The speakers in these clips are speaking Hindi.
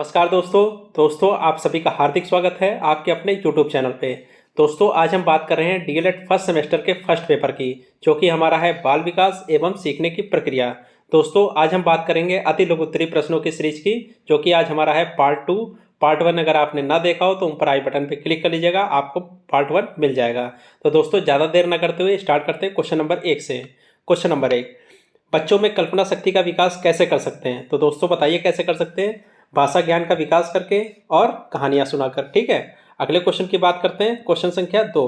नमस्कार दोस्तों आप सभी का हार्दिक स्वागत है आपके अपने YouTube चैनल पे। दोस्तों आज हम बात कर रहे हैं डीएलएड फर्स्ट सेमेस्टर के फर्स्ट पेपर की, जो कि हमारा है बाल विकास एवं सीखने की प्रक्रिया। दोस्तों आज हम बात करेंगे अति लघु उत्तरीय प्रश्नों की सीरीज की, जो कि आज हमारा है पार्ट 2। पार्ट 1 अगर आपने ना देखा हो तो ऊपर आई बटन पे क्लिक कर लीजिएगा, आपको पार्ट 1 मिल जाएगा। तो दोस्तों ज़्यादा देर न करते हुए स्टार्ट करते हैं क्वेश्चन नंबर 1 से। क्वेश्चन नंबर 1, बच्चों में कल्पना शक्ति का विकास कैसे कर सकते हैं? तो दोस्तों बताइए कैसे कर सकते हैं। भाषा ज्ञान का विकास करके और कहानियां सुनाकर। ठीक है, अगले क्वेश्चन की बात करते हैं। क्वेश्चन संख्या 2,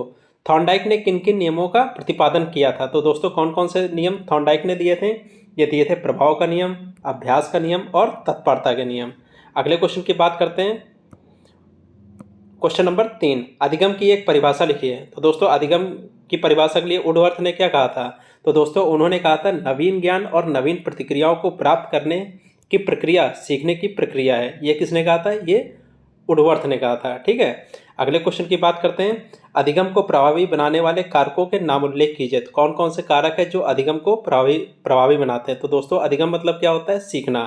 थॉर्नडाइक ने किन किन नियमों का प्रतिपादन किया था? तो दोस्तों कौन कौन से नियम थॉर्नडाइक ने दिए थे? ये दिए थे प्रभाव का नियम, अभ्यास का नियम और तत्परता के नियम। अगले क्वेश्चन की बात करते हैं। क्वेश्चन नंबर 3, अधिगम की एक परिभाषा लिखिए। तो दोस्तों अधिगम की परिभाषा के लिए वुडवर्थ ने क्या कहा था? तो दोस्तों उन्होंने कहा था नवीन ज्ञान और नवीन प्रतिक्रियाओं को प्राप्त करने की प्रक्रिया सीखने की प्रक्रिया है। ये किसने कहा था? ये वुडवर्थ ने कहा था। ठीक है, अगले क्वेश्चन की बात करते हैं। अधिगम को प्रभावी बनाने वाले कारकों के नाम उल्लेख कीजिए। तो कौन कौन से कारक है जो अधिगम को प्रभावी बनाते हैं? तो दोस्तों अधिगम मतलब क्या होता है? सीखना।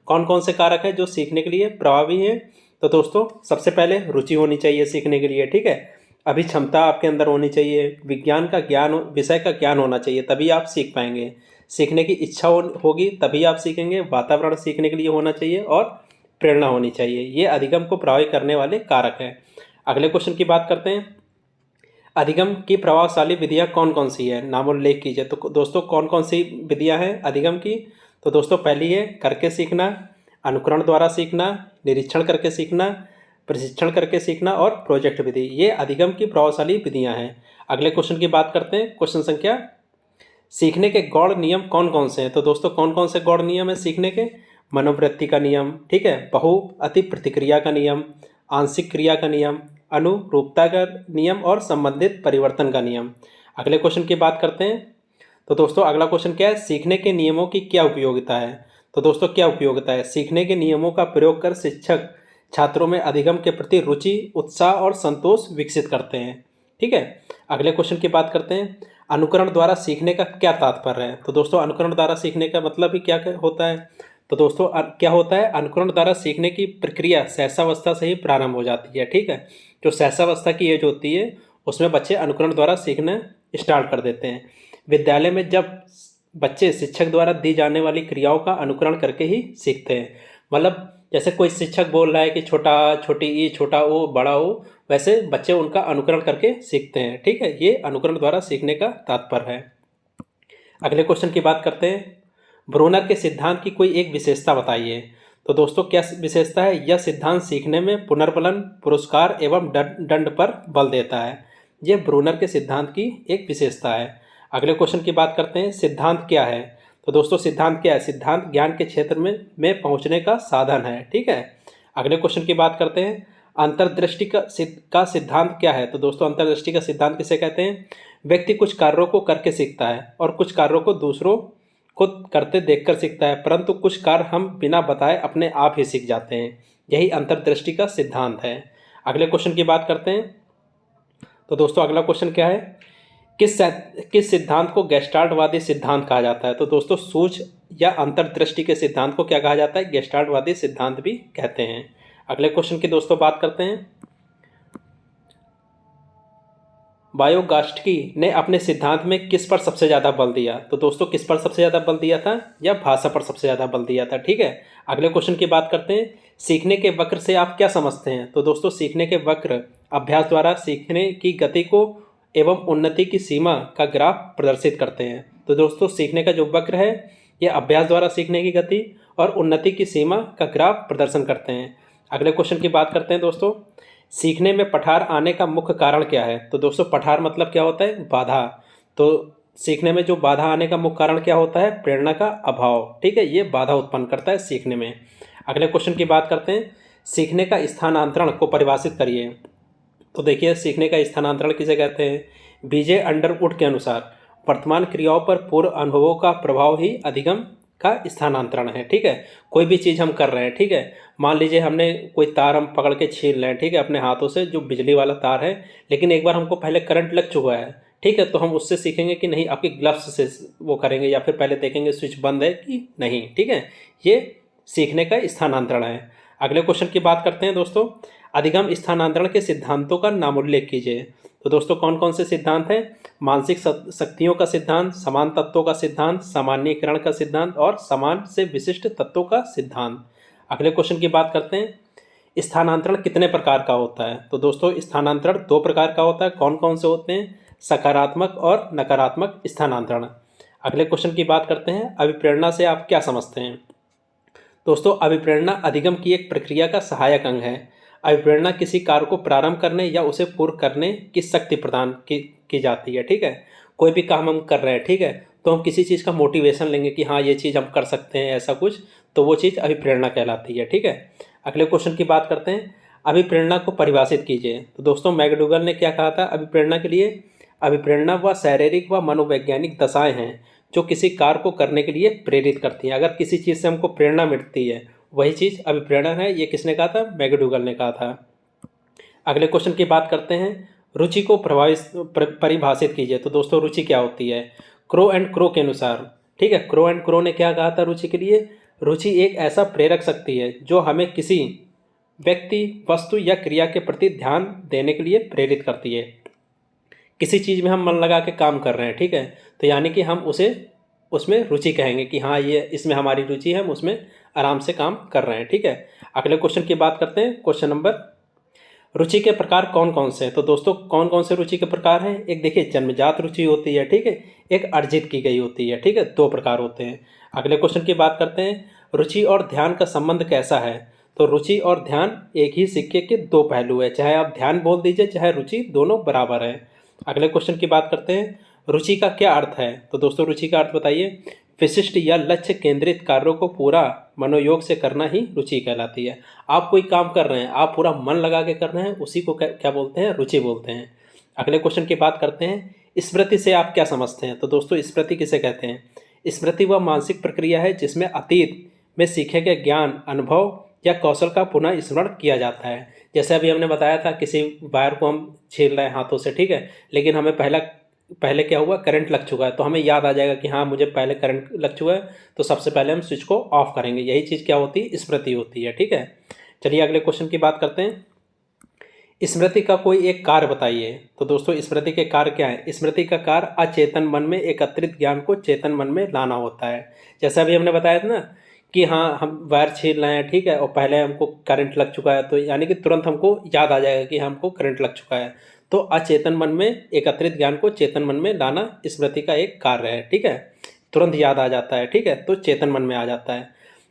कौन कौन से कारक है जो सीखने के लिए प्रभावी हैं? तो दोस्तों सबसे पहले रुचि होनी चाहिए सीखने के लिए। ठीक है, अभी क्षमता आपके अंदर होनी चाहिए, विज्ञान का ज्ञान, विषय का ज्ञान होना चाहिए, तभी आप सीख पाएंगे। सीखने की इच्छा होगी तभी आप सीखेंगे। वातावरण सीखने के लिए होना चाहिए और प्रेरणा होनी चाहिए। ये अधिगम को प्रभावित करने वाले कारक हैं। अगले क्वेश्चन की बात करते हैं। अधिगम की प्रभावशाली विधियां कौन कौन सी है? नाम उल्लेख कीजिए। तो दोस्तों कौन कौन सी विधियां हैं अधिगम की? तो दोस्तों पहली है करके सीखना, अनुकरण द्वारा सीखना, निरीक्षण करके सीखना, प्रशिक्षण करके सीखना और प्रोजेक्ट विधि। ये अधिगम की प्रभावशाली विधियां हैं। अगले क्वेश्चन की बात करते हैं। क्वेश्चन संख्या, सीखने के गौण नियम कौन कौन से हैं? तो दोस्तों कौन कौन से गौण नियम है सीखने के? मनोवृत्ति का नियम, ठीक है, बहु अति प्रतिक्रिया का नियम, आंशिक क्रिया का नियम, अनुरूपता का नियम और संबंधित परिवर्तन का नियम। अगले क्वेश्चन की बात करते हैं। तो दोस्तों अगला क्वेश्चन क्या है? सीखने के नियमों की क्या उपयोगिता है? तो दोस्तों क्या उपयोगिता है? सीखने के नियमों का प्रयोग कर शिक्षक छात्रों में अधिगम के प्रति रुचि, उत्साह और संतोष विकसित करते हैं। ठीक है, अगले क्वेश्चन की बात करते हैं। अनुकरण द्वारा सीखने का क्या तात्पर्य है? तो दोस्तों अनुकरण द्वारा सीखने का मतलब ही क्या होता है? तो दोस्तों क्या होता है? अनुकरण द्वारा सीखने की प्रक्रिया सहसावस्था से ही प्रारंभ हो जाती है। ठीक है, जो सहसावस्था की एज होती है उसमें बच्चे अनुकरण द्वारा सीखना स्टार्ट कर देते हैं। विद्यालय में जब बच्चे शिक्षक द्वारा दी जाने वाली क्रियाओं का अनुकरण करके ही सीखते हैं। मतलब जैसे कोई शिक्षक बोल रहा है कि छोटा छोटी ई, छोटा ओ, बड़ा ओ, वैसे बच्चे उनका अनुकरण करके सीखते हैं। ठीक है, ये अनुकरण द्वारा सीखने का तात्पर्य है। अगले क्वेश्चन की बात करते हैं। ब्रूनर के सिद्धांत की कोई एक विशेषता बताइए। तो दोस्तों क्या विशेषता है? यह सिद्धांत सीखने में पुनर्बलन, पुरस्कार एवं दंड पर बल देता है। यह ब्रूनर के सिद्धांत की एक विशेषता है। अगले क्वेश्चन की बात करते हैं। सिद्धांत क्या है? तो दोस्तों सिद्धांत क्या है? सिद्धांत ज्ञान के क्षेत्र में पहुंचने का साधन है। ठीक है, अगले क्वेश्चन की बात करते हैं। अंतर्दृष्टि का सिद्धांत क्या है? तो दोस्तों अंतर्दृष्टि का सिद्धांत किसे कहते हैं? व्यक्ति कुछ कार्यों को करके सीखता है और कुछ कार्यों को दूसरों को करते देखकर सीखता है, परंतु कुछ कार्य हम बिना बताए अपने आप ही सीख जाते हैं। यही अंतर्दृष्टि का सिद्धांत है। अगले क्वेश्चन की बात करते हैं। तो दोस्तों अगला क्वेश्चन क्या है? किस सिद्धांत को गेस्टाल्टवादी सिद्धांत कहा जाता है? तो दोस्तों सूझ या अंतर्दृष्टि के सिद्धांत को क्या कहा जाता है? गेस्टाल्टवादी सिद्धांत भी कहते हैं। अगले क्वेश्चन की दोस्तों बात करते हैं। वायोगास्टकी ने अपने सिद्धांत में किस पर सबसे ज़्यादा बल दिया? तो दोस्तों किस पर सबसे ज़्यादा बल दिया था? या भाषा पर सबसे ज़्यादा बल दिया था। ठीक है, अगले क्वेश्चन की बात करते हैं। सीखने के वक्र से आप क्या समझते हैं? तो दोस्तों सीखने के वक्र अभ्यास द्वारा सीखने की गति को एवं उन्नति की सीमा का ग्राफ प्रदर्शित करते हैं। तो दोस्तों सीखने का जो वक्र है ये अभ्यास द्वारा सीखने की गति और उन्नति की सीमा का ग्राफ प्रदर्शन करते हैं। अगले क्वेश्चन की बात करते हैं। दोस्तों सीखने में पठार आने का मुख्य कारण क्या है? तो दोस्तों पठार मतलब क्या होता है? बाधा। तो सीखने में जो बाधा आने का मुख्य कारण क्या होता है? प्रेरणा का अभाव। ठीक है, ये बाधा उत्पन्न करता है सीखने में। अगले क्वेश्चन की बात करते हैं। सीखने का स्थानांतरण को परिभाषित करिए। तो देखिए सीखने का स्थानांतरण किसे कहते हैं? बीजे अंडरवुड के अनुसार वर्तमान क्रियाओं पर पूर्व अनुभवों का प्रभाव ही अधिगम का स्थानांतरण है। ठीक है, कोई भी चीज़ हम कर रहे हैं, ठीक है, मान लीजिए हमने कोई तार हम पकड़ के छीन रहे हैं, ठीक है, अपने हाथों से, जो बिजली वाला तार है, लेकिन एक बार हमको पहले करंट लग चुका है, ठीक है, तो हम उससे सीखेंगे कि नहीं आपके ग्लव्स से वो करेंगे, या फिर पहले देखेंगे स्विच बंद है कि नहीं। ठीक है, ये सीखने का स्थानांतरण है। अगले क्वेश्चन की बात करते हैं दोस्तों, अधिगम स्थानांतरण के सिद्धांतों का नामोल्लेख कीजिए। तो दोस्तों कौन कौन से सिद्धांत हैं? मानसिक शक्तियों का सिद्धांत, समान तत्वों का सिद्धांत, सामान्यीकरण का सिद्धांत और समान से विशिष्ट तत्वों का सिद्धांत। अगले क्वेश्चन की बात करते हैं, स्थानांतरण कितने प्रकार का होता है? तो दोस्तों स्थानांतरण 2 प्रकार का होता है। कौन कौन से होते हैं? सकारात्मक और नकारात्मक स्थानांतरण। अगले क्वेश्चन की बात करते हैं, अभिप्रेरणा से आप क्या समझते हैं? दोस्तों अभिप्रेरणा अधिगम की एक प्रक्रिया का सहायक अंग है। अभिप्रेरणा किसी कार्य को प्रारंभ करने या उसे पूर्ण करने की शक्ति प्रदान की जाती है। ठीक है, कोई भी काम हम कर रहे हैं, ठीक है, तो हम किसी चीज़ का मोटिवेशन लेंगे कि हाँ ये चीज़ हम कर सकते हैं, ऐसा कुछ, तो वो चीज़ अभिप्रेरणा कहलाती है। ठीक है, अगले क्वेश्चन की बात करते हैं, अभिप्रेरणा को परिभाषित कीजिए। तो दोस्तों मैकडूगल ने क्या कहा था अभिप्रेरणा के लिए? अभिप्रेरणा व शारीरिक व मनोवैज्ञानिक दशाएं हैं जो किसी कार्य को करने के लिए प्रेरित करती हैं। अगर किसी चीज़ से हमको प्रेरणा मिलती है वही चीज़ अभिप्रेरणा है। ये किसने कहा था? मैकडूगल ने कहा था। अगले क्वेश्चन की बात करते हैं, रुचि को परिभाषित कीजिए। तो दोस्तों रुचि क्या होती है? क्रो एंड क्रो के अनुसार, ठीक है, क्रो एंड क्रो ने क्या कहा था रुचि के लिए? रुचि एक ऐसा प्रेरक शक्ति है जो हमें किसी व्यक्ति, वस्तु या क्रिया के प्रति ध्यान देने के लिए प्रेरित करती है। किसी चीज़ में हम मन लगा के काम कर रहे हैं, ठीक है, तो यानी कि हम उसे उसमें रुचि कहेंगे कि हाँ ये इसमें हमारी रुचि है, हम उसमें आराम से काम कर रहे हैं। ठीक है, अगले क्वेश्चन की बात करते हैं, क्वेश्चन नंबर, रुचि के प्रकार कौन कौन से हैं? तो दोस्तों कौन कौन से रुचि के प्रकार हैं? एक देखिए जन्मजात रुचि होती है, ठीक है, एक अर्जित की गई होती है। ठीक है, 2 प्रकार होते हैं। अगले क्वेश्चन की बात करते हैं, रुचि और ध्यान का संबंध कैसा है? तो रुचि और ध्यान एक ही सिक्के के 2 पहलू है, चाहे आप ध्यान बोल दीजिए चाहे रुचि, दोनों बराबर है। अगले क्वेश्चन की बात करते हैं, रुचि का क्या अर्थ है? तो दोस्तों रुचि का अर्थ बताइए। विशिष्ट या लक्ष्य केंद्रित कार्यों को पूरा मनोयोग से करना ही रुचि कहलाती है। आप कोई काम कर रहे हैं, आप पूरा मन लगा के कर रहे हैं, उसी को क्या बोलते हैं? रुचि बोलते हैं। अगले क्वेश्चन की बात करते हैं, स्मृति से आप क्या समझते हैं? तो दोस्तों स्मृति किसे कहते हैं? स्मृति वह मानसिक प्रक्रिया है जिसमें अतीत में सीखे गए ज्ञान, अनुभव या कौशल का पुनः स्मरण किया जाता है। जैसे अभी हमने बताया था किसी वायर को हम छील रहे हैं हाथों से, ठीक है, लेकिन हमें पहले क्या हुआ, करंट लग चुका है, तो हमें याद आ जाएगा कि हाँ मुझे पहले करंट लग चुका है, तो सबसे पहले हम स्विच को ऑफ करेंगे। यही चीज़ क्या होती है? स्मृति होती है। ठीक है, चलिए अगले क्वेश्चन की बात करते हैं, स्मृति का कोई एक कार्य बताइए। तो दोस्तों स्मृति के कार्य क्या है? स्मृति का कार्य अचेतन मन में एकत्रित ज्ञान को चेतन मन में लाना होता है। जैसा अभी हमने बताया था ना कि हाँ हम वायर छील रहे हैं, ठीक है, और पहले हमको करंट लग चुका है, तो यानी कि तुरंत हमको याद आ जाएगा कि हमको करंट लग चुका है। तो अचेतन मन में एकत्रित ज्ञान को चेतन मन में लाना स्मृति का एक कार्य है। ठीक है, तुरंत याद आ जाता है, ठीक है, तो चेतन मन में आ जाता है।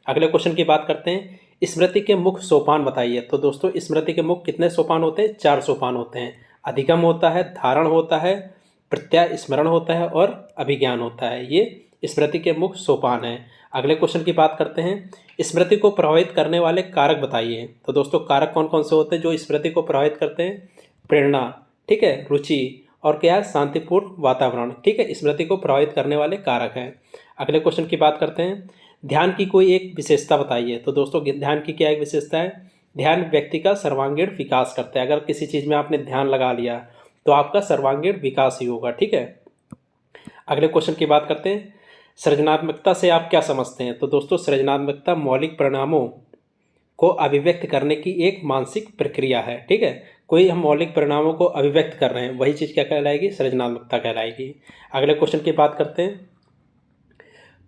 अगले क्वेश्चन की बात करते हैं, स्मृति के मुख्य सोपान बताइए। तो दोस्तों स्मृति के मुख्य कितने सोपान होते हैं? 4 सोपान होते हैं। अधिगम होता है, धारण होता है, प्रत्यय स्मरण होता है और अभिज्ञान होता है। ये स्मृति के मुख्य सोपान हैं। अगले क्वेश्चन की बात करते हैं, स्मृति को प्रभावित करने वाले कारक बताइए। तो दोस्तों कारक कौन कौन से होते हैं जो स्मृति को प्रभावित करते हैं? प्रेरणा, ठीक है, रुचि और क्या है? शांतिपूर्ण वातावरण। ठीक है, स्मृति को प्रभावित करने वाले कारक हैं। अगले क्वेश्चन की बात करते हैं, ध्यान की कोई एक विशेषता बताइए। तो दोस्तों ध्यान की क्या एक विशेषता है? ध्यान व्यक्ति का सर्वांगीण विकास करता है। अगर किसी चीज़ में आपने ध्यान लगा लिया तो आपका सर्वांगीण विकास ही होगा। ठीक है, अगले क्वेश्चन की बात करते हैं, सृजनात्मकता से आप क्या समझते हैं? तो दोस्तों सृजनात्मकता मौलिक परिणामों को अभिव्यक्त करने की एक मानसिक प्रक्रिया है। ठीक है, कोई हम मौलिक परिणामों को अभिव्यक्त कर रहे हैं, वही चीज़ क्या कहलाएगी? सृजनात्मकता कहलाएगी। अगले क्वेश्चन की बात करते हैं,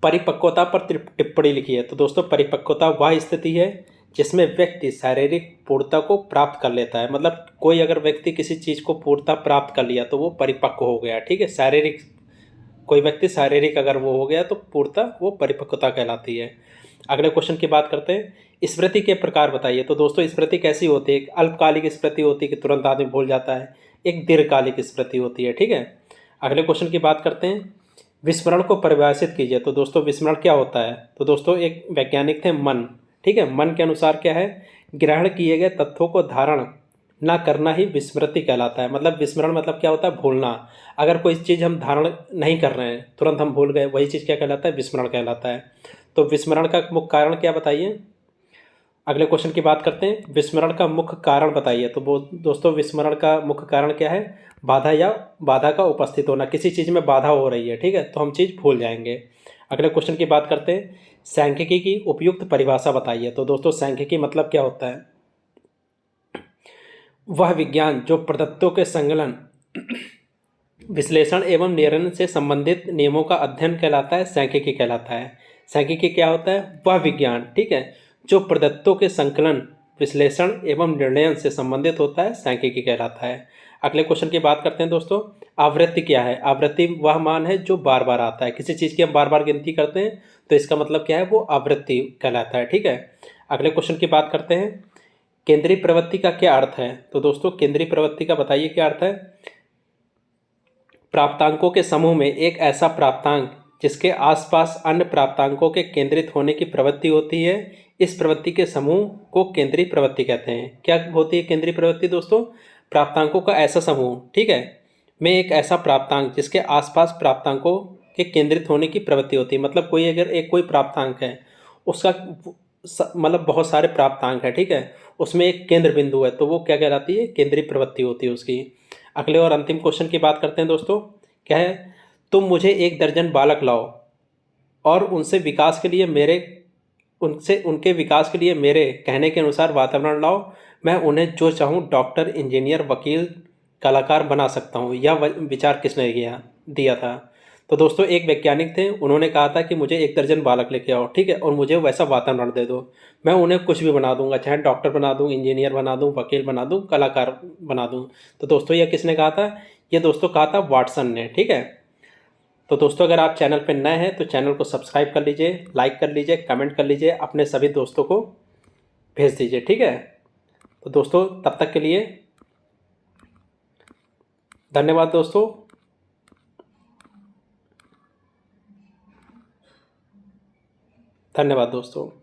परिपक्वता पर टिप्पणी लिखिए। तो दोस्तों परिपक्वता वह स्थिति है जिसमें व्यक्ति शारीरिक पूर्णता को प्राप्त कर लेता है। मतलब कोई अगर व्यक्ति किसी चीज़ को पूर्णता प्राप्त कर लिया तो वो परिपक्व हो गया। ठीक है, शारीरिक, कोई व्यक्ति शारीरिक अगर वो हो गया तो पूर्णता वो परिपक्वता कहलाती है। अगले क्वेश्चन की बात करते हैं, स्मृति के प्रकार बताइए। तो दोस्तों स्मृति कैसी होती है? एक अल्पकालिक स्मृति होती है कि तुरंत आदमी भूल जाता है, एक दीर्घकालिक स्मृति होती है। ठीक है, अगले क्वेश्चन की बात करते हैं, विस्मरण को परिभाषित कीजिए। तो दोस्तों विस्मरण क्या होता है? तो दोस्तों एक वैज्ञानिक थे मन, ठीक है, मन के अनुसार क्या है? ग्रहण किए गए तथ्यों को धारण ना करना ही विस्मृति कहलाता है। मतलब विस्मरण मतलब क्या होता है? भूलना। अगर कोई चीज़ हम धारण नहीं कर रहे हैं, तुरंत हम भूल गए, वही चीज़ क्या कहलाता है? विस्मरण कहलाता है। तो विस्मरण का मुख्य कारण क्या बताइए? अगले क्वेश्चन की बात करते हैं, विस्मरण का मुख्य कारण बताइए। तो वो दोस्तों विस्मरण का मुख्य कारण क्या है? बाधा का उपस्थित होना। किसी चीज़ में बाधा हो रही है, ठीक है, तो हम चीज़ भूल जाएंगे। अगले क्वेश्चन की बात करते हैं, सांख्यिकी की उपयुक्त परिभाषा बताइए। तो दोस्तों सांख्यिकी मतलब क्या होता है? वह विज्ञान जो प्रदत्तों के संकलन, विश्लेषण एवं निर्णय से संबंधित नियमों का अध्ययन कहलाता है, सांख्यिकी कहलाता है। सांख्यिकी क्या होता है? वह विज्ञान, ठीक है, जो प्रदत्तों के संकलन, विश्लेषण एवं निर्णय से संबंधित होता है, सांख्यिकी कहलाता है। अगले क्वेश्चन की बात करते हैं दोस्तों। आवृत्ति क्या है? आवृत्ति वह मान है जो बार बार आता है। किसी चीज़ की हम बार बार गिनती करते हैं तो इसका मतलब क्या है? वो आवृत्ति कहलाता है, ठीक है। अगले क्वेश्चन की बात करते हैं। केंद्रीय प्रवृत्ति का क्या अर्थ है? तो दोस्तों केंद्रीय प्रवृत्ति का बताइए क्या अर्थ है? प्राप्तांकों के समूह में एक ऐसा प्राप्तांक जिसके आसपास अन्य प्राप्तांकों के केंद्रित होने की प्रवृत्ति होती है, इस प्रवृत्ति के समूह को केंद्रीय प्रवृत्ति कहते हैं। क्या होती है केंद्रीय प्रवृत्ति दोस्तों? प्राप्तांकों का ऐसा समूह, ठीक है, में एक ऐसा प्राप्तांक जिसके आसपास प्राप्तांकों के केंद्रित होने की प्रवृत्ति होती है। मतलब कोई अगर एक कोई प्राप्तांक है, उसका मतलब बहुत सारे प्राप्तांक है, ठीक है, उसमें एक केंद्र बिंदु है, तो वो क्या कहलाती है? केंद्रीय प्रवृत्ति होती है उसकी। अगले और अंतिम क्वेश्चन की बात करते हैं दोस्तों। क्या है? तुम मुझे 1 दर्जन बालक लाओ और उनके विकास के लिए मेरे कहने के अनुसार वातावरण लाओ। मैं उन्हें जो चाहूँ डॉक्टर, इंजीनियर, वकील, कलाकार बना सकता हूँ। यह विचार किसने दिया था? तो दोस्तों एक वैज्ञानिक थे, उन्होंने कहा था कि मुझे 1 दर्जन बालक लेके आओ, ठीक है, और मुझे वैसा वातावरण दे दो, मैं उन्हें कुछ भी बना दूंगा, चाहे डॉक्टर बना दूं, इंजीनियर बना दूं, वकील बना दूं, कलाकार बना दूं। तो दोस्तों यह किसने कहा था? ये दोस्तों कहा था वाटसन ने, ठीक है। तो दोस्तों अगर आप चैनल पर नए हैं तो चैनल को सब्सक्राइब कर लीजिए, लाइक कर लीजिए, कमेंट कर लीजिए, अपने सभी दोस्तों को भेज दीजिए, ठीक है। तो दोस्तों तब तक के लिए धन्यवाद दोस्तों। धन्यवाद दोस्तों।